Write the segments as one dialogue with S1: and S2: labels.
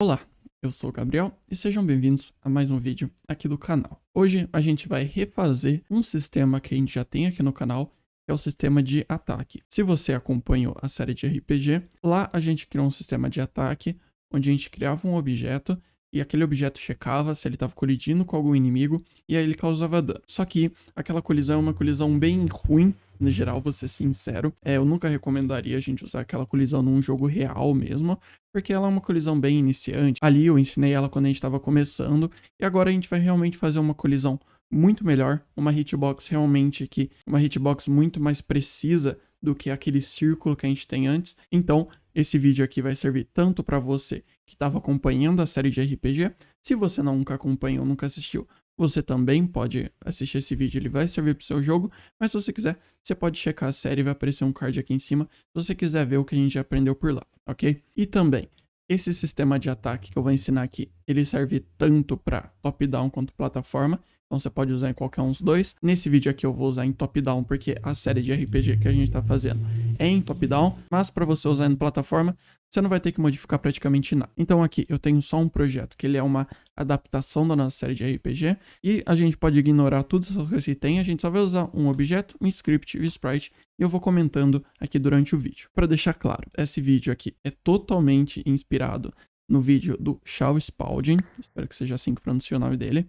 S1: Olá, eu sou o Gabriel e sejam bem-vindos a mais um vídeo aqui do canal. Hoje a gente vai refazer um sistema que a gente já tem aqui no canal, que é o sistema de ataque. Se você acompanhou a série de RPG, lá a gente criou um sistema de ataque onde a gente criava um objeto e aquele objeto checava se ele estava colidindo com algum inimigo e aí ele causava dano. Só que aquela colisão é uma colisão bem ruim. No geral, vou ser sincero, eu nunca recomendaria a gente usar aquela colisão num jogo real mesmo, porque ela é uma colisão bem iniciante. Ali eu ensinei ela quando a gente estava começando, e agora a gente vai realmente fazer uma colisão muito melhor, uma hitbox realmente que uma hitbox muito mais precisa do que aquele círculo que a gente tem antes. Então, esse vídeo aqui vai servir tanto para você que estava acompanhando a série de RPG, se você nunca acompanhou, nunca assistiu, você também pode assistir esse vídeo, ele vai servir para o seu jogo, mas se você quiser, você pode checar a série, vai aparecer um card aqui em cima, se você quiser ver o que a gente já aprendeu por lá, ok? E também, esse sistema de ataque que eu vou ensinar aqui, ele serve tanto para top-down quanto plataforma, então você pode usar em qualquer um dos dois. Nesse vídeo aqui eu vou usar em top-down porque a série de RPG que a gente está fazendo é em top-down, mas para você usar em plataforma, você não vai ter que modificar praticamente nada. Então aqui eu tenho só um projeto, que ele é uma adaptação da nossa série de RPG, e a gente pode ignorar tudo isso que tem, a gente só vai usar um objeto, um script e um sprite, e eu vou comentando aqui durante o vídeo. Para deixar claro, esse vídeo aqui é totalmente inspirado no vídeo do Charles Spalding, espero que seja assim que pronuncia o nome dele.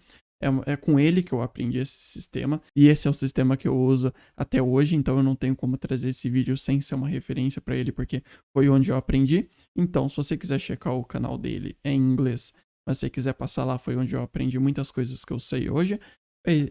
S1: É com ele que eu aprendi esse sistema, e esse é o sistema que eu uso até hoje, então eu não tenho como trazer esse vídeo sem ser uma referência para ele, porque foi onde eu aprendi. Então, se você quiser checar o canal dele em inglês, mas se você quiser passar lá, foi onde eu aprendi muitas coisas que eu sei hoje.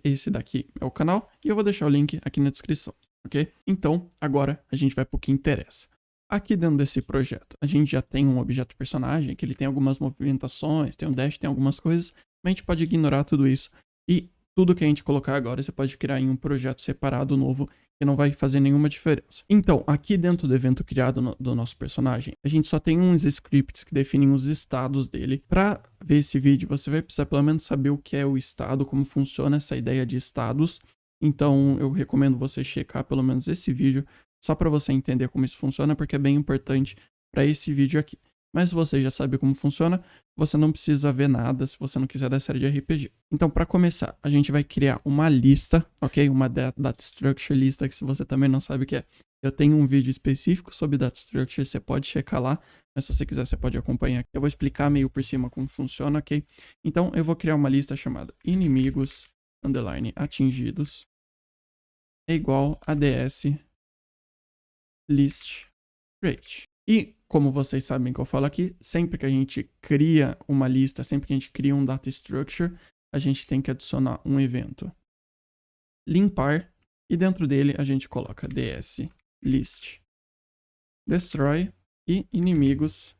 S1: Esse daqui é o canal, e eu vou deixar o link aqui na descrição, ok? Então, agora a gente vai para o que interessa. Aqui dentro desse projeto, a gente já tem um objeto personagem, que ele tem algumas movimentações, tem um dash, tem algumas coisas, mas a gente pode ignorar tudo isso, e tudo que a gente colocar agora você pode criar em um projeto separado novo, que não vai fazer nenhuma diferença. Então, aqui dentro do evento criado do nosso personagem, a gente só tem uns scripts que definem os estados dele. Para ver esse vídeo, você vai precisar pelo menos saber o que é o estado, como funciona essa ideia de estados. Então, eu recomendo você checar pelo menos esse vídeo, só para você entender como isso funciona, porque é bem importante para esse vídeo aqui. Mas se você já sabe como funciona, você não precisa ver nada se você não quiser da série de RPG. Então, para começar, a gente vai criar uma lista, ok? Uma data structure lista, que se você também não sabe o que é, eu tenho um vídeo específico sobre data structure, você pode checar lá, mas se você quiser, você pode acompanhar. Eu vou explicar meio por cima como funciona, ok? Então, eu vou criar uma lista chamada inimigos, underline, atingidos, é igual a ds list rate. E, como vocês sabem que eu falo aqui, sempre que a gente cria uma lista, sempre que a gente cria um data structure, a gente tem que adicionar um evento limpar, e dentro dele a gente coloca ds list destroy e inimigos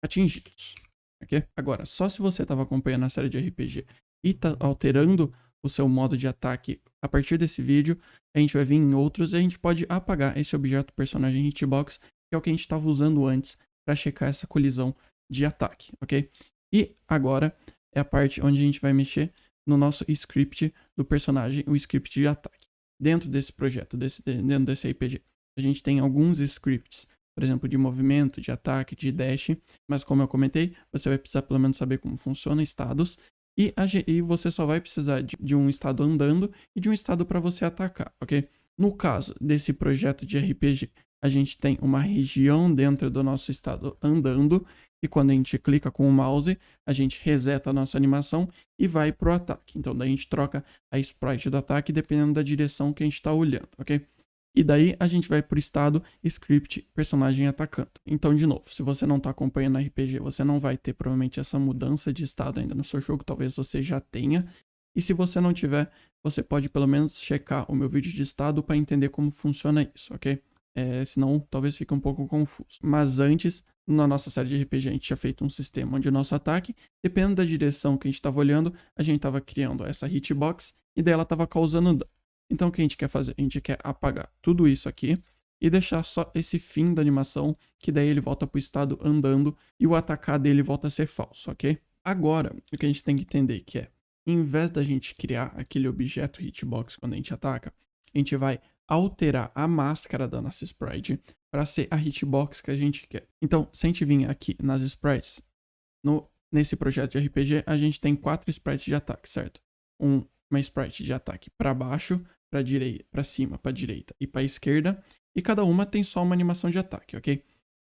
S1: atingidos. Okay? Agora, só se você estava acompanhando a série de RPG e está alterando o seu modo de ataque a partir desse vídeo, a gente vai vir em outros e a gente pode apagar esse objeto personagem hitbox, que é o que a gente estava usando antes para checar essa colisão de ataque, ok? E agora é a parte onde a gente vai mexer no nosso script do personagem, o script de ataque. Dentro desse projeto, dentro desse RPG, a gente tem alguns scripts, por exemplo, de movimento, de ataque, de dash, mas como eu comentei, você vai precisar pelo menos saber como funciona estados, e você só vai precisar de um estado andando e de um estado para você atacar, ok? No caso desse projeto de RPG, a gente tem uma região dentro do nosso estado andando, e quando a gente clica com o mouse, a gente reseta a nossa animação e vai para o ataque. Então daí a gente troca a sprite do ataque dependendo da direção que a gente está olhando, ok? E daí a gente vai para o estado script personagem atacando. Então, de novo, se você não está acompanhando RPG, você não vai ter provavelmente essa mudança de estado ainda no seu jogo, talvez você já tenha. E se você não tiver, você pode pelo menos checar o meu vídeo de estado para entender como funciona isso, ok? Senão talvez fique um pouco confuso. Mas antes, na nossa série de RPG, a gente tinha feito um sistema onde o nosso ataque, dependendo da direção que a gente estava olhando, a gente estava criando essa hitbox e daí ela estava causando dano. Então o que a gente quer fazer? A gente quer apagar tudo isso aqui e deixar só esse fim da animação, que daí ele volta para o estado andando e o atacar dele volta a ser falso, ok? Agora, o que a gente tem que entender que é, em vez da gente criar aquele objeto hitbox quando a gente ataca, a gente vai alterar a máscara da nossa sprite para ser a hitbox que a gente quer. Então, se a gente vir aqui nas sprites, Nesse projeto de RPG, a gente tem 4 sprites de ataque, certo? Uma sprite de ataque para baixo, para direita, para cima, para direita e para esquerda, e cada uma tem só uma animação de ataque, ok?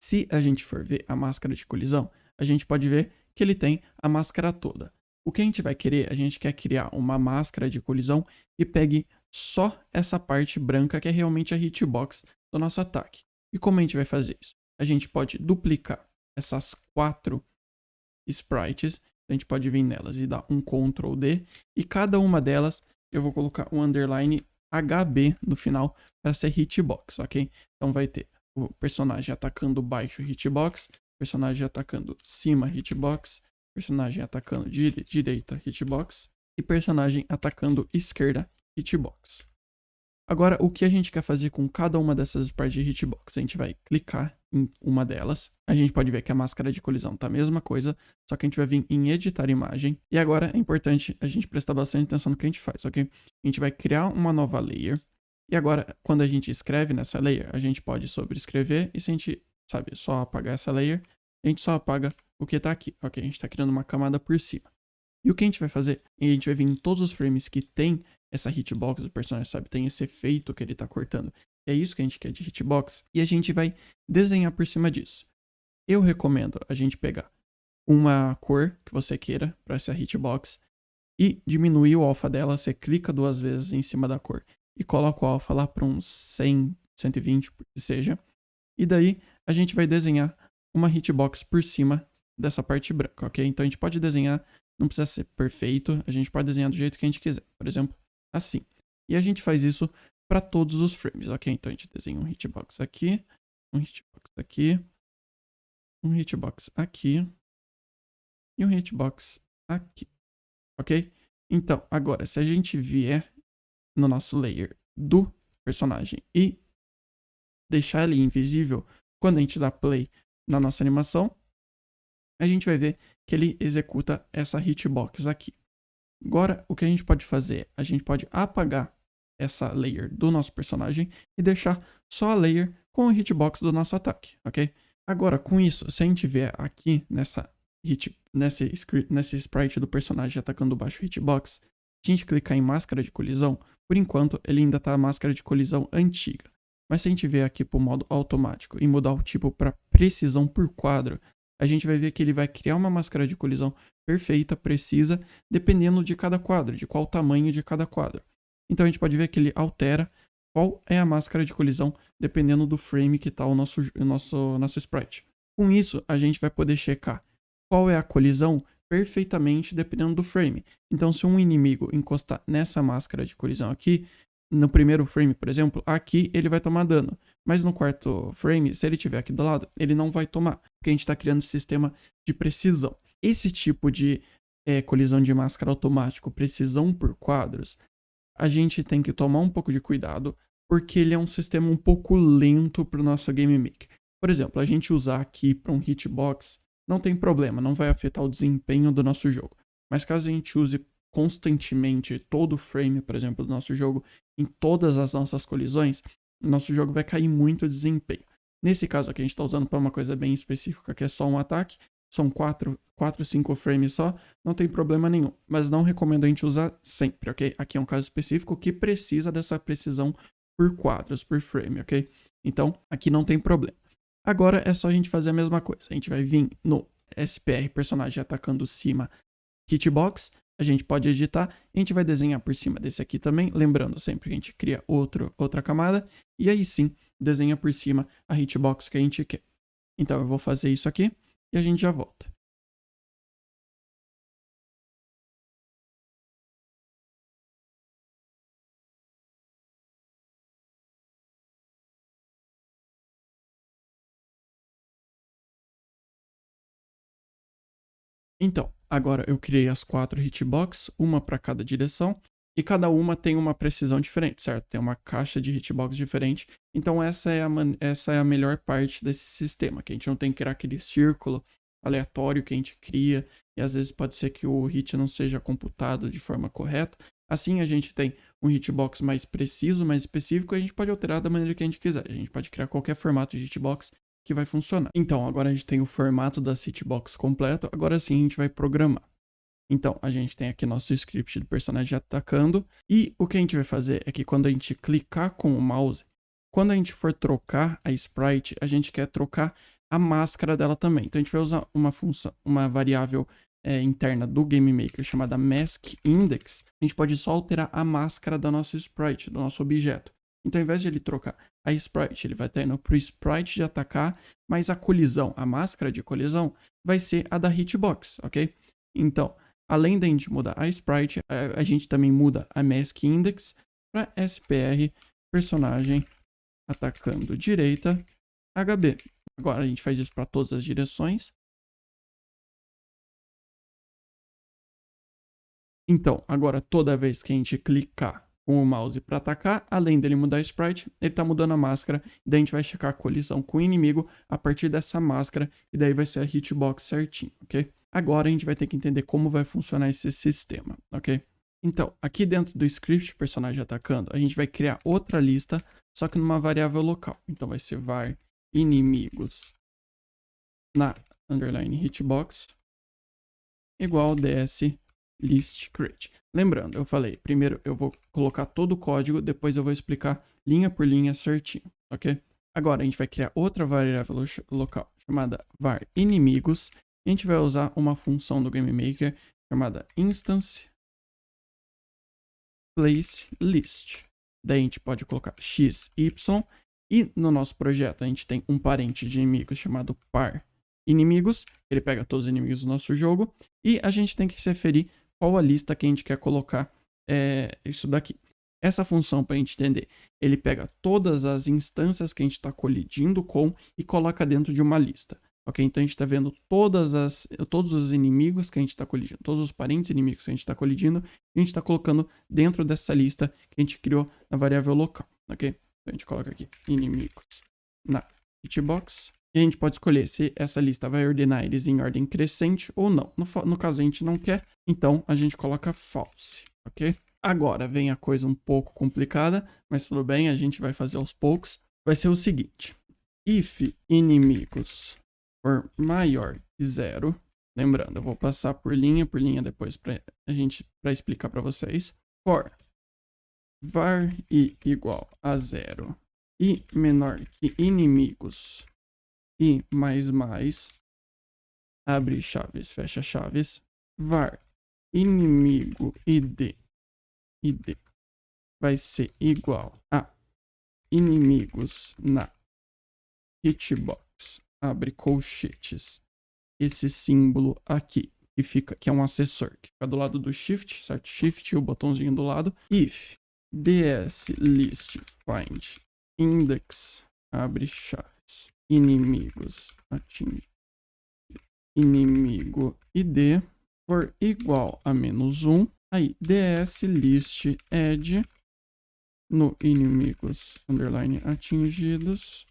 S1: Se a gente for ver a máscara de colisão, a gente pode ver que ele tem a máscara toda. O que a gente vai querer, a gente quer criar uma máscara de colisão e pegue só essa parte branca que é realmente a hitbox do nosso ataque. E como a gente vai fazer isso? A gente pode duplicar essas 4 sprites, a gente pode vir nelas e dar um Ctrl D, e cada uma delas eu vou colocar um underline HB no final para ser hitbox, ok? Então vai ter o personagem atacando baixo hitbox, personagem atacando cima hitbox, personagem atacando direita hitbox e personagem atacando esquerda hitbox. Agora, o que a gente quer fazer com cada uma dessas partes de hitbox? A gente vai clicar em uma delas. A gente pode ver que a máscara de colisão tá a mesma coisa, só que a gente vai vir em editar imagem. E agora é importante a gente prestar bastante atenção no que a gente faz, ok? A gente vai criar uma nova layer. E agora, quando a gente escreve nessa layer, a gente pode sobrescrever. E se a gente, sabe, só apagar essa layer, a gente só apaga o que tá aqui, ok? A gente tá criando uma camada por cima. E o que a gente vai fazer? A gente vai vir em todos os frames que tem essa hitbox do personagem, sabe? Tem esse efeito que ele tá cortando. É isso que a gente quer de hitbox. E a gente vai desenhar por cima disso. Eu recomendo a gente pegar uma cor que você queira para essa hitbox e diminuir o alfa dela. Você clica 2 vezes em cima da cor e coloca o alfa lá para uns 100, 120, que seja. E daí a gente vai desenhar uma hitbox por cima dessa parte branca, ok? Então a gente pode desenhar, não precisa ser perfeito, a gente pode desenhar do jeito que a gente quiser. Por exemplo, assim. E a gente faz isso para todos os frames, ok? Então a gente desenha um hitbox aqui, um hitbox aqui, um hitbox aqui e um hitbox aqui, ok? Então, agora, se a gente vier no nosso layer do personagem e deixar ele invisível, quando a gente dá play na nossa animação, a gente vai ver que ele executa essa hitbox aqui. Agora, o que a gente pode fazer? A gente pode apagar essa layer do nosso personagem e deixar só a layer com o hitbox do nosso ataque, ok? Agora, com isso, se a gente vier aqui nesse sprite do personagem atacando baixo hitbox, se a gente clicar em máscara de colisão, por enquanto ele ainda está a máscara de colisão antiga. Mas se a gente vier aqui para o modo automático e mudar o tipo para precisão por quadro, a gente vai ver que ele vai criar uma máscara de colisão perfeita, precisa, dependendo de cada quadro, de qual tamanho de cada quadro. Então a gente pode ver que ele altera qual é a máscara de colisão, dependendo do frame que está o nosso sprite. Com isso, a gente vai poder checar qual é a colisão perfeitamente dependendo do frame. Então, se um inimigo encostar nessa máscara de colisão aqui, no primeiro frame, por exemplo, aqui ele vai tomar dano. Mas no quarto frame, se ele estiver aqui do lado, ele não vai tomar, porque a gente está criando um sistema de precisão. Esse tipo de colisão de máscara automático, precisão por quadros, a gente tem que tomar um pouco de cuidado, porque ele é um sistema um pouco lento para o nosso Game Maker. Por exemplo, a gente usar aqui para um hitbox não tem problema, não vai afetar o desempenho do nosso jogo. Mas caso a gente use constantemente todo o frame, por exemplo, do nosso jogo, em todas as nossas colisões, o nosso jogo vai cair muito o desempenho. Nesse caso aqui, a gente está usando para uma coisa bem específica, que é só um ataque. São 4, 5 frames só, não tem problema nenhum. Mas não recomendo a gente usar sempre, ok? Aqui é um caso específico que precisa dessa precisão por quadros, por frame, ok? Então, aqui não tem problema. Agora é só a gente fazer a mesma coisa. A gente vai vir no SPR, personagem atacando cima, hitbox. A gente pode editar, a gente vai desenhar por cima desse aqui também, lembrando sempre que a gente cria outra camada, e aí sim, desenha por cima a hitbox que a gente quer. Então eu vou fazer isso aqui, e a gente já volta. Então, agora eu criei as 4 hitbox, uma para cada direção, e cada uma tem uma precisão diferente, certo? Tem uma caixa de hitbox diferente. Então essa é a melhor parte desse sistema, que a gente não tem que criar aquele círculo aleatório que a gente cria, e às vezes pode ser que o hit não seja computado de forma correta. Assim a gente tem um hitbox mais preciso, mais específico, e a gente pode alterar da maneira que a gente quiser. A gente pode criar qualquer formato de hitbox que vai funcionar. Então, agora a gente tem o formato da hitbox completo, agora sim a gente vai programar. Então, a gente tem aqui nosso script do personagem atacando, e o que a gente vai fazer é que quando a gente clicar com o mouse, quando a gente for trocar a sprite, a gente quer trocar a máscara dela também. Então, a gente vai usar uma função, uma variável interna do GameMaker chamada maskIndex. A gente pode só alterar a máscara da nossa sprite, do nosso objeto. Então, ao invés de ele trocar a sprite, ele vai estar indo para o sprite de atacar, mas a colisão, a máscara de colisão, vai ser a da hitbox, ok? Então, além da gente mudar a sprite, a gente também muda a maskIndex para SPR personagem atacando direita HB. Agora a gente faz isso para todas as direções. Então, agora toda vez que a gente clicar com o mouse para atacar, além dele mudar a sprite, ele está mudando a máscara, e daí a gente vai checar a colisão com o inimigo a partir dessa máscara, e daí vai ser a hitbox certinho, ok? Agora a gente vai ter que entender como vai funcionar esse sistema, ok? Então, aqui dentro do script personagem atacando, a gente vai criar outra lista, só que numa variável local. Então vai ser var inimigos na underline hitbox igual ds list create. Lembrando, eu falei, primeiro eu vou colocar todo o código, depois eu vou explicar linha por linha certinho, ok? Agora a gente vai criar outra variável local chamada var inimigos. A gente vai usar uma função do GameMaker chamada instance place list. Daí a gente pode colocar x, y, e no nosso projeto a gente tem um parente de inimigos chamado par inimigos. Ele pega todos os inimigos do nosso jogo, e a gente tem que se referir qual a lista que a gente quer colocar isso daqui. Essa função, para a gente entender, ele pega todas as instâncias que a gente está colidindo com e coloca dentro de uma lista. Ok? Então a gente está vendo todos os inimigos que a gente está colidindo, todos os parentes inimigos que a gente está colidindo, e a gente está colocando dentro dessa lista que a gente criou na variável local. Ok? Então a gente coloca aqui inimigos na hitbox. E a gente pode escolher se essa lista vai ordenar eles em ordem crescente ou não. No caso, a gente não quer, então a gente coloca false, ok? Agora vem a coisa um pouco complicada, mas tudo bem, a gente vai fazer aos poucos. Vai ser o seguinte: if inimigos for maior que 0, lembrando, eu vou passar por linha depois para explicar para vocês. For var i igual a 0 e menor que inimigos e mais, abre chaves, fecha chaves, var inimigo id vai ser igual a inimigos na hitbox, abre colchetes, esse símbolo aqui, que é um acessor, que fica do lado do shift, certo? Shift, o botãozinho do lado, if ds list find index, abre chaves, inimigos atingidos, inimigo id for igual a -1, aí ds list add no inimigos underline atingidos,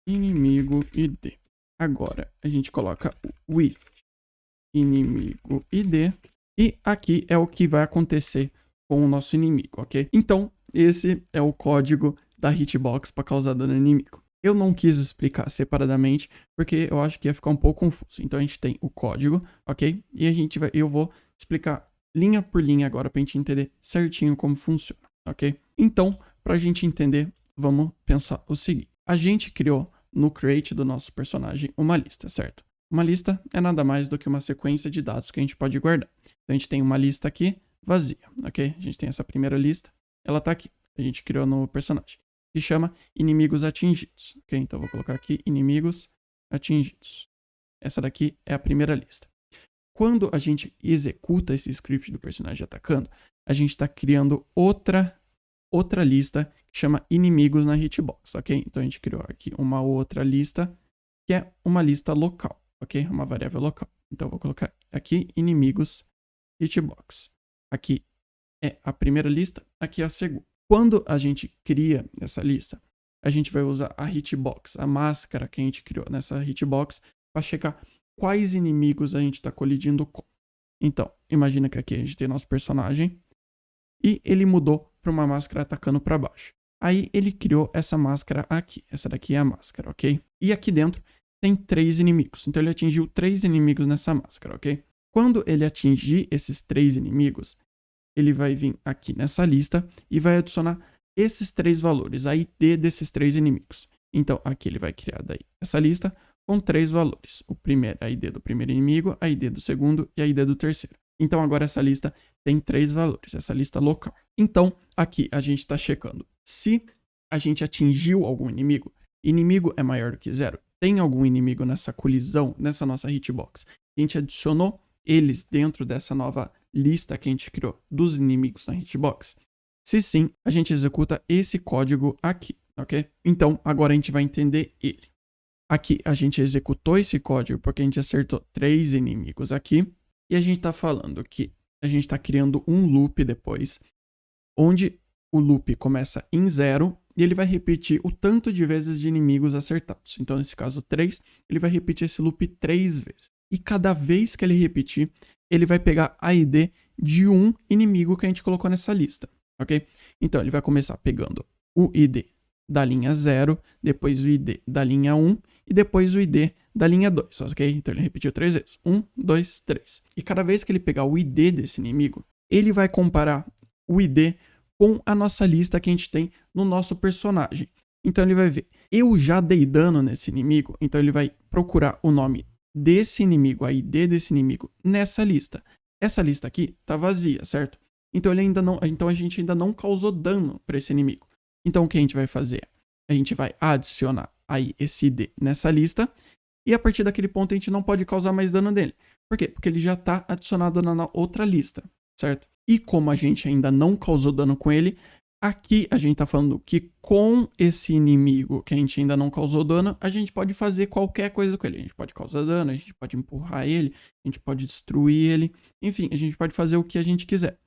S1: inimigo id. Agora a gente coloca o with inimigo id, e aqui é o que vai acontecer com o nosso inimigo, ok? Então esse é o código da hitbox para causar dano no inimigo. Eu não quis explicar separadamente, porque eu acho que ia ficar um pouco confuso. Então a gente tem o código, ok? E eu vou explicar linha por linha agora para a gente entender certinho como funciona, ok? Então, para a gente entender, vamos pensar o seguinte. A gente criou no create do nosso personagem uma lista, certo? Uma lista é nada mais do que uma sequência de dados que a gente pode guardar. Então a gente tem uma lista aqui vazia, ok? A gente tem essa primeira lista, ela está aqui. A gente criou no personagem, que chama inimigos atingidos, ok? Então eu vou colocar aqui inimigos atingidos. Essa daqui é a primeira lista. Quando a gente executa esse script do personagem atacando, a gente está criando outra lista que chama inimigos na hitbox, ok? Então a gente criou aqui uma outra lista que é uma lista local, ok? Uma variável local. Então eu vou colocar aqui inimigos hitbox. Aqui é a primeira lista, aqui é a segunda. Quando a gente cria essa lista, a gente vai usar a hitbox, a máscara que a gente criou nessa hitbox, para checar quais inimigos a gente está colidindo com. Então, imagina que aqui a gente tem nosso personagem e ele mudou para uma máscara atacando para baixo. Aí ele criou essa máscara aqui. Essa daqui é a máscara, ok? E aqui dentro tem 3 inimigos. Então ele atingiu 3 inimigos nessa máscara, ok? Quando ele atingir esses 3 inimigos, ele vai vir aqui nessa lista e vai adicionar esses 3 valores, a ID desses 3 inimigos. Então aqui ele vai criar daí essa lista com 3 valores. O primeiro, a ID do primeiro inimigo, a ID do segundo e a ID do terceiro. Então agora essa lista tem 3 valores, essa lista local. Então aqui a gente está checando se a gente atingiu algum inimigo. Inimigo é maior do que 0. Tem algum inimigo nessa colisão, nessa nossa hitbox? A gente adicionou eles dentro dessa nova lista que a gente criou dos inimigos na hitbox? Se sim, a gente executa esse código aqui, ok? Então agora a gente vai entender ele. Aqui a gente executou esse código porque a gente acertou 3 inimigos aqui. E a gente está falando que a gente está criando um loop depois, onde o loop começa em 0 e ele vai repetir o tanto de vezes de inimigos acertados. Então, nesse caso 3, ele vai repetir esse loop 3 vezes. E cada vez que ele repetir, ele vai pegar a ID de um inimigo que a gente colocou nessa lista, ok? Então, ele vai começar pegando o ID da linha 0, depois o ID da linha 1 e depois o ID da linha 2, ok? Então ele repetiu 3 vezes. 1, 2, 3. E cada vez que ele pegar o ID desse inimigo, ele vai comparar o ID com a nossa lista que a gente tem no nosso personagem. Então ele vai ver, eu já dei dano nesse inimigo, então ele vai procurar o nome desse inimigo, a ID desse inimigo, nessa lista. Essa lista aqui tá vazia, certo? Então a gente ainda não causou dano para esse inimigo. Então o que a gente vai fazer? A gente vai adicionar aí esse ID nessa lista e a partir daquele ponto a gente não pode causar mais dano nele. Por quê? Porque ele já está adicionado na outra lista, certo? E como a gente ainda não causou dano com ele, aqui a gente está falando que com esse inimigo que a gente ainda não causou dano, a gente pode fazer qualquer coisa com ele. A gente pode causar dano, a gente pode empurrar ele, a gente pode destruir ele, enfim, a gente pode fazer o que a gente quiser.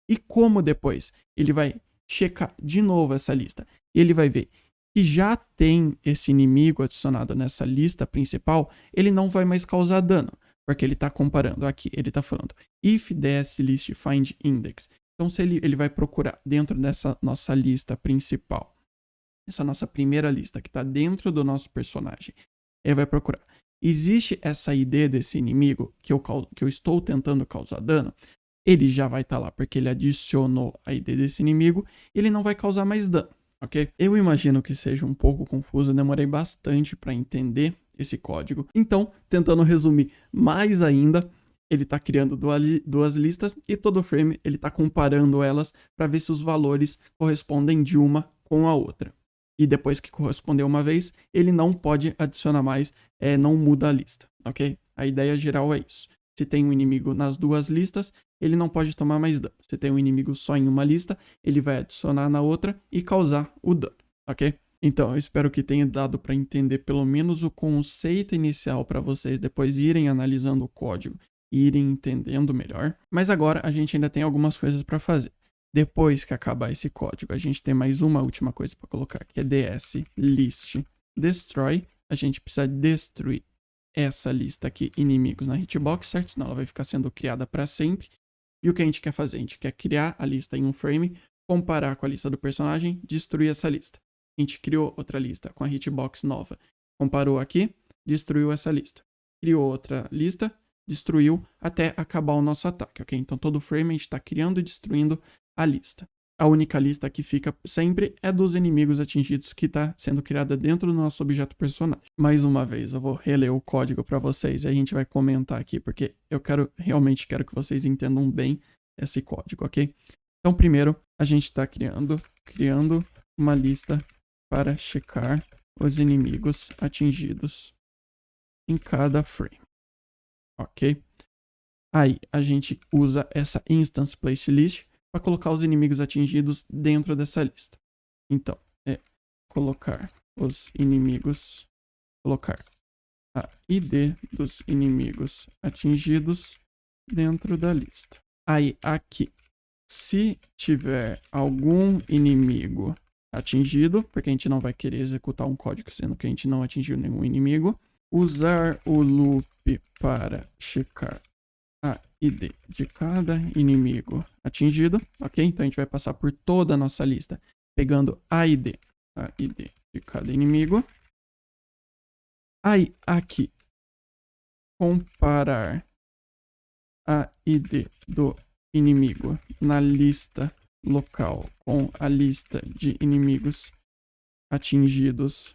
S1: E como depois ele vai checar de novo essa lista, ele vai ver que já tem esse inimigo adicionado nessa lista principal, ele não vai mais causar dano, porque ele está comparando aqui, ele está falando if ds list find index. Então se ele vai procurar dentro dessa nossa lista principal, essa nossa primeira lista que está dentro do nosso personagem, ele vai procurar, existe essa ID desse inimigo que eu estou tentando causar dano? Ele já vai estar lá porque ele adicionou a ID desse inimigo, ele não vai causar mais dano, ok? Eu imagino que seja um pouco confuso, eu demorei bastante para entender esse código. Então, tentando resumir mais ainda, ele está criando duas listas e todo frame ele está comparando elas para ver se os valores correspondem de uma com a outra. E depois que corresponder uma vez, ele não pode adicionar mais, não muda a lista, ok? A ideia geral é isso. Se tem um inimigo nas duas listas, ele não pode tomar mais dano. Se tem um inimigo só em uma lista, ele vai adicionar na outra e causar o dano, ok? Então, eu espero que tenha dado para entender pelo menos o conceito inicial para vocês depois irem analisando o código e irem entendendo melhor. Mas agora a gente ainda tem algumas coisas para fazer. Depois que acabar esse código, a gente tem mais uma última coisa para colocar, que é ds list destroy. A gente precisa destruir essa lista aqui, inimigos na hitbox, certo? Senão ela vai ficar sendo criada para sempre. E o que a gente quer fazer? A gente quer criar a lista em um frame, comparar com a lista do personagem, destruir essa lista. A gente criou outra lista com a hitbox nova, comparou aqui, destruiu essa lista. Criou outra lista, destruiu até acabar o nosso ataque, ok? Então todo frame a gente está criando e destruindo a lista. A única lista que fica sempre é dos inimigos atingidos que está sendo criada dentro do nosso objeto personagem. Mais uma vez, eu vou reler o código para vocês e a gente vai comentar aqui, porque eu realmente quero que vocês entendam bem esse código, ok? Então, primeiro, a gente está criando uma lista para checar os inimigos atingidos em cada frame, ok? Aí, a gente usa essa instance place list para colocar os inimigos atingidos dentro dessa lista. Então, é colocar os inimigos, colocar a ID dos inimigos atingidos dentro da lista. Aí, aqui, se tiver algum inimigo atingido, porque a gente não vai querer executar um código sendo que a gente não atingiu nenhum inimigo, usar o loop para checar a ID de cada inimigo atingido, ok? Então a gente vai passar por toda a nossa lista pegando a ID de cada inimigo. Aí, aqui, comparar a ID do inimigo na lista local com a lista de inimigos atingidos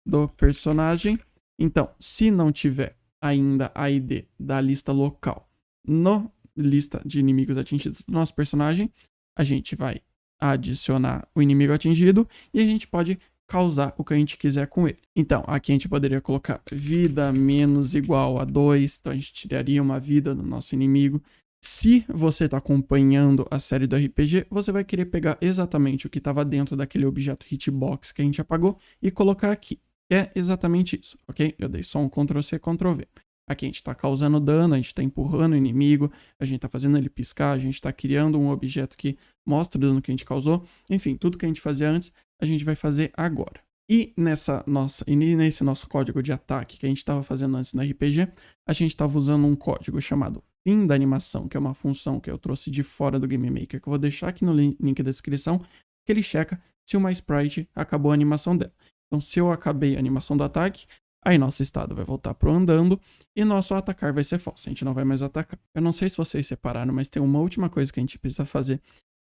S1: do personagem. Então, se não tiver ainda a ID da lista local no lista de inimigos atingidos do nosso personagem, a gente vai adicionar o inimigo atingido e a gente pode causar o que a gente quiser com ele. Então, aqui a gente poderia colocar vida menos igual a 2, então a gente tiraria uma vida do nosso inimigo. Se você está acompanhando a série do RPG, você vai querer pegar exatamente o que estava dentro daquele objeto hitbox que a gente apagou e colocar aqui. É exatamente isso, ok? Eu dei só um Ctrl+C, Ctrl+V. Aqui a gente está causando dano, a gente está empurrando o inimigo, a gente está fazendo ele piscar, a gente está criando um objeto que mostra o dano que a gente causou. Enfim, tudo que a gente fazia antes, a gente vai fazer agora. E nesse nosso código de ataque que a gente estava fazendo antes no RPG, a gente estava usando um código chamado fim da animação, que é uma função que eu trouxe de fora do Game Maker, que eu vou deixar aqui no link da descrição, que ele checa se uma sprite acabou a animação dela. Então, se eu acabei a animação do ataque, aí nosso estado vai voltar pro andando e nosso atacar vai ser falso. A gente não vai mais atacar. Eu não sei se vocês separaram, mas tem uma última coisa que a gente precisa fazer.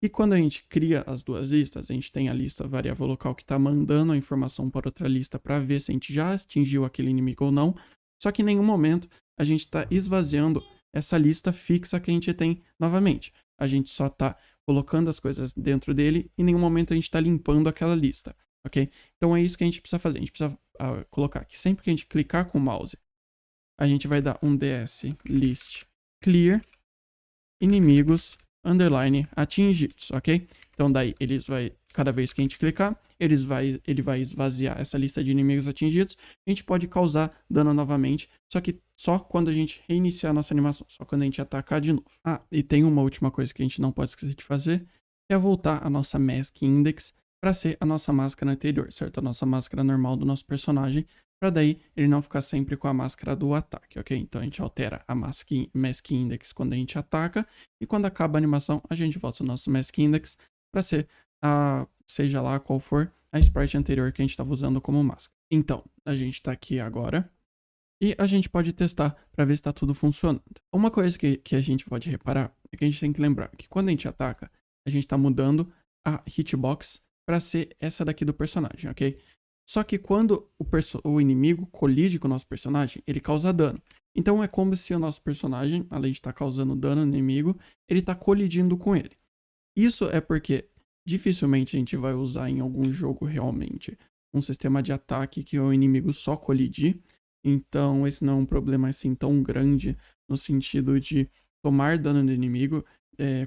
S1: E quando a gente cria as duas listas, a gente tem a lista variável local que está mandando a informação para outra lista para ver se a gente já atingiu aquele inimigo ou não. Só que em nenhum momento a gente está esvaziando essa lista fixa que a gente tem novamente. A gente só está colocando as coisas dentro dele e em nenhum momento a gente está limpando aquela lista. Ok? Então é isso que a gente precisa fazer. A gente precisa colocar que sempre que a gente clicar com o mouse, a gente vai dar um ds list clear inimigos underline atingidos, ok? Então daí cada vez que a gente clicar, ele vai esvaziar essa lista de inimigos atingidos. A gente pode causar dano novamente, só que só quando a gente reiniciar a nossa animação, só quando a gente atacar de novo. Ah, e tem uma última coisa que a gente não pode esquecer de fazer, é voltar a nossa mask index para ser a nossa máscara anterior, certo? A nossa máscara normal do nosso personagem, para daí ele não ficar sempre com a máscara do ataque, ok? Então a gente altera a mask index quando a gente ataca, e quando acaba a animação, a gente volta o nosso mask index para ser seja lá qual for a sprite anterior que a gente estava usando como máscara. Então, a gente está aqui agora e a gente pode testar para ver se está tudo funcionando. Uma coisa que a gente pode reparar é que a gente tem que lembrar que quando a gente ataca, a gente está mudando a hitbox para ser essa daqui do personagem, ok? Só que quando o inimigo colide com o nosso personagem, ele causa dano. Então é como se o nosso personagem, além de estar causando dano no inimigo, ele está colidindo com ele. Isso é porque dificilmente a gente vai usar em algum jogo realmente um sistema de ataque que o inimigo só colidir. Então esse não é um problema assim tão grande no sentido de tomar dano do inimigo.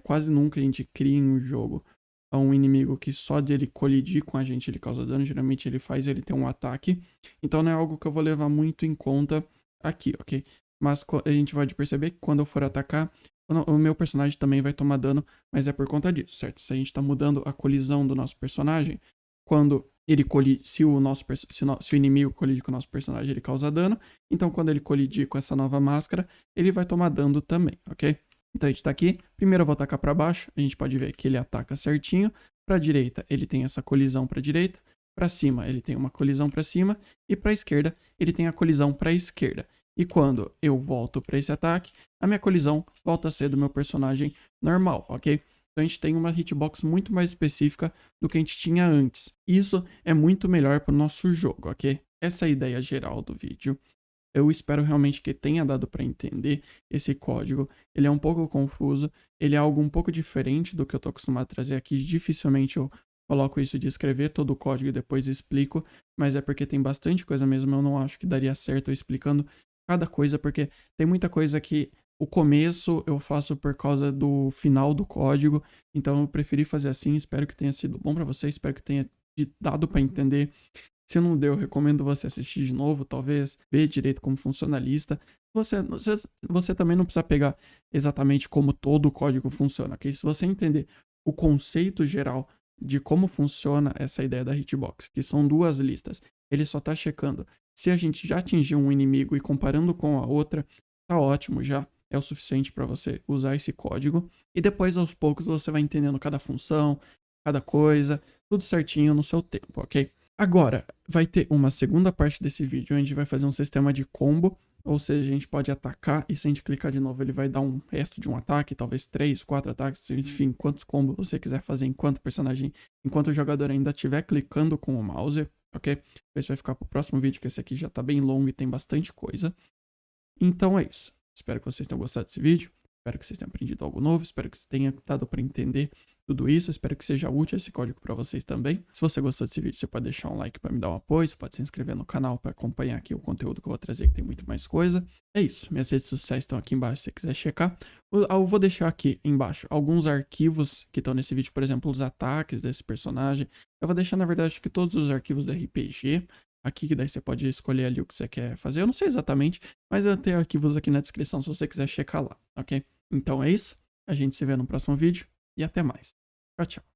S1: Quase nunca a gente cria em um jogo um inimigo que só dele colidir com a gente ele causa dano. Geralmente ele faz ele ter um ataque. Então não é algo que eu vou levar muito em conta aqui, ok? Mas a gente vai perceber que quando eu for atacar, o meu personagem também vai tomar dano, mas é por conta disso, certo? Se a gente está mudando a colisão do nosso personagem, quando ele colide, se o inimigo colide com o nosso personagem, ele causa dano. Então quando ele colidir com essa nova máscara, ele vai tomar dano também, ok? Então a gente tá aqui, primeiro eu vou atacar para baixo, a gente pode ver que ele ataca certinho. Para direita ele tem essa colisão para direita, para cima ele tem uma colisão para cima e para esquerda ele tem a colisão para esquerda. E quando eu volto para esse ataque, a minha colisão volta a ser do meu personagem normal, ok? Então a gente tem uma hitbox muito mais específica do que a gente tinha antes. Isso é muito melhor para o nosso jogo, ok? Essa é a ideia geral do vídeo. Eu espero realmente que tenha dado para entender esse código. Ele é um pouco confuso, ele é algo um pouco diferente do que eu estou acostumado a trazer aqui. Dificilmente eu coloco isso de escrever todo o código e depois explico, mas é porque tem bastante coisa mesmo. Eu não acho que daria certo eu explicando cada coisa, porque tem muita coisa que o começo eu faço por causa do final do código, então eu preferi fazer assim. Espero que tenha sido bom para vocês, espero que tenha dado para entender. Se não deu, eu recomendo você assistir de novo, talvez ver direito como funciona a lista. Você também não precisa pegar exatamente como todo o código funciona, ok? Se você entender o conceito geral de como funciona essa ideia da hitbox, que são duas listas, ele só está checando se a gente já atingiu um inimigo e comparando com a outra, tá ótimo já. É o suficiente para você usar esse código. E depois, aos poucos, você vai entendendo cada função, cada coisa. tudo certinho no seu tempo, ok? Agora, vai ter uma segunda parte desse vídeo, onde a gente vai fazer um sistema de combo, ou seja, a gente pode atacar e se a gente clicar de novo, ele vai dar um resto de um ataque, talvez 3, 4 ataques, enfim, quantos combos você quiser fazer enquanto o jogador ainda estiver clicando com o mouse, ok? Esse vai ficar pro próximo vídeo, que esse aqui já tá bem longo e tem bastante coisa. Então é isso. Espero que vocês tenham gostado desse vídeo. Espero que vocês tenham aprendido algo novo. Espero que tenha dado para entender tudo isso. Espero que seja útil esse código para vocês também. Se você gostou desse vídeo, você pode deixar um like para me dar um apoio. Você pode se inscrever no canal para acompanhar aqui o conteúdo que eu vou trazer, que tem muito mais coisa. É isso. Minhas redes sociais estão aqui embaixo se você quiser checar. Eu vou deixar aqui embaixo alguns arquivos que estão nesse vídeo, por exemplo, os ataques desse personagem. Eu vou deixar, na verdade, acho que todos os arquivos do RPG aqui, que daí você pode escolher ali o que você quer fazer. Eu não sei exatamente, mas eu tenho arquivos aqui na descrição se você quiser checar lá, ok? Então é isso. A gente se vê no próximo vídeo e até mais. Tchau, tchau.